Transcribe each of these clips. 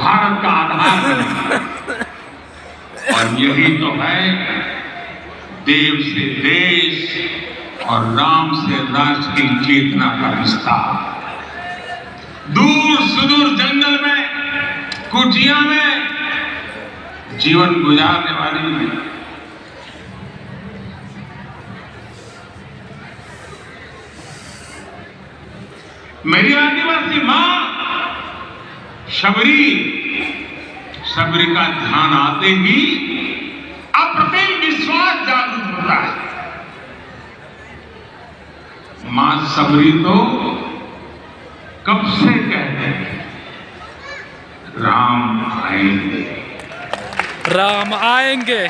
भारत का आधार बनेगा। और यही तो है देव से देश और राम से राष्ट्र की चेतना का विस्तार। दूर सुदूर जंगल में, कुटिया में जीवन गुजारने वाली मेरी आदिवासी मां शबरी का ध्यान आते ही अप्रतिम विश्वास जागृत होता है। मां शबरी तो कब से कहते हैं राम आएंगे, राम आएंगे।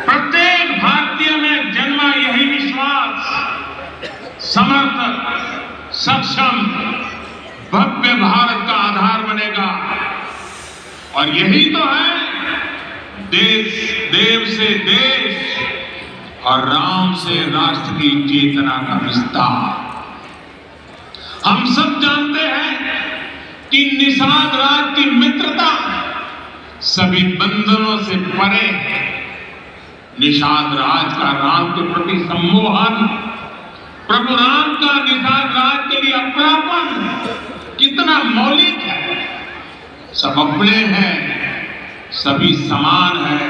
प्रत्येक भारतीय में जन्मा यही विश्वास समर्थ, सक्षम, भव्य भारत का आधार बनेगा। और यही तो है देव से देश और राम से राष्ट्र की चेतना का विस्तार। हम सब जानते हैं कि निषाद राज की मित्रता सभी बंधनों से परे है। निषाद राज का राम के प्रति सम्मोहन, प्रभु राम का निषाद राज के लिए अपनापन कितना मौलिक है। सब अपने हैं, सभी समान हैं।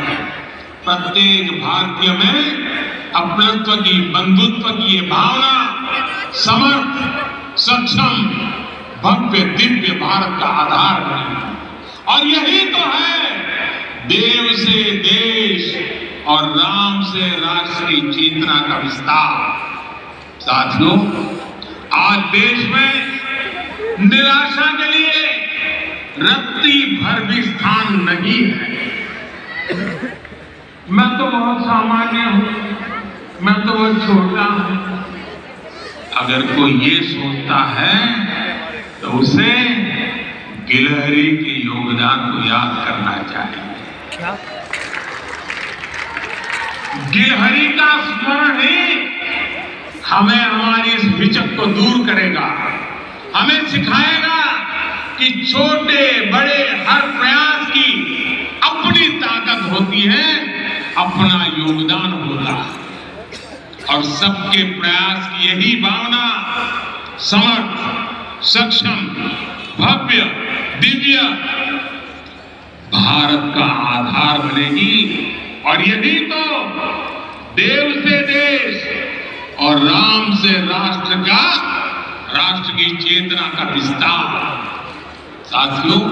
प्रत्येक भारतीय में अपनत्व की, बंधुत्व की ये भावना समर्थ, सक्षम, भव्य, दिव्य भारत का आधार बनी। और यही तो है देव से देश और राम से राष्ट्र की चेतना का विस्तार। साथियों, आज देश में निराशा के लिए रत्ती भर भी स्थान नहीं है। मैं तो बहुत सामान्य हूं, मैं तो बहुत छोटा हूं। अगर कोई ये सोचता है तो उसे गिलहरी के योगदान को याद करना चाहिए। क्या? गिलहरी का स्मरण ही हमें हमारी इस हिचक को दूर करेगा, हमें सिखाएगा कि छोटे बड़े हर प्रयास की अपनी ताकत होती है, अपना योगदान होता है। और सबके प्रयास की यही भावना समर्थ, सक्षम, भव्य, दिव्य भारत का आधार बनेगी। और यही तो देव से देश और राम से राष्ट्र की चेतना का विस्तार। साथियों,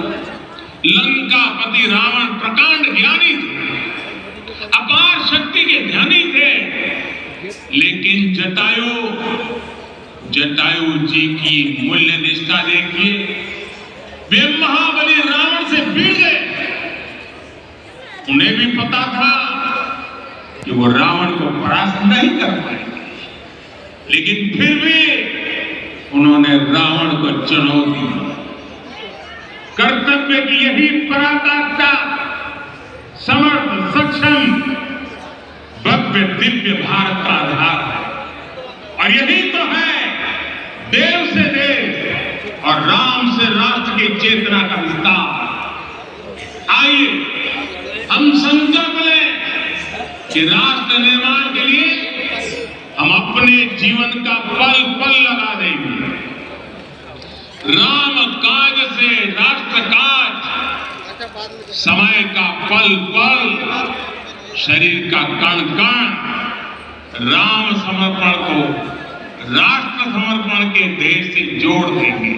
लंकापति रावण प्रकांड ज्ञानी थे, अपार शक्ति के धनी थे, लेकिन जटायु जी की मूल्य निष्ठा देखिए। वे महाबली रावण से भिड़ गए। उन्हें भी पता था कि वो रावण को परास्त नहीं कर पाएंगे, लेकिन फिर भी उन्होंने रावण को चुनौती दी। कर्तव्य की यही पराकाष्ठा समर्थ, सक्षम, भव्य, दिव्य भारत का आधार है। और यही तो है देव से देश और राम से राष्ट्र की चेतना का विस्तार। आइए हम संकल्प लें कि राष्ट्र निर्माण के लिए हम अपने जीवन का पल पल लगा देंगे। राम काज से राष्ट्र काज, समय का पल पल, शरीर का कण कण राम समर्पण को राष्ट्र समर्पण के देश से जोड़ देंगे।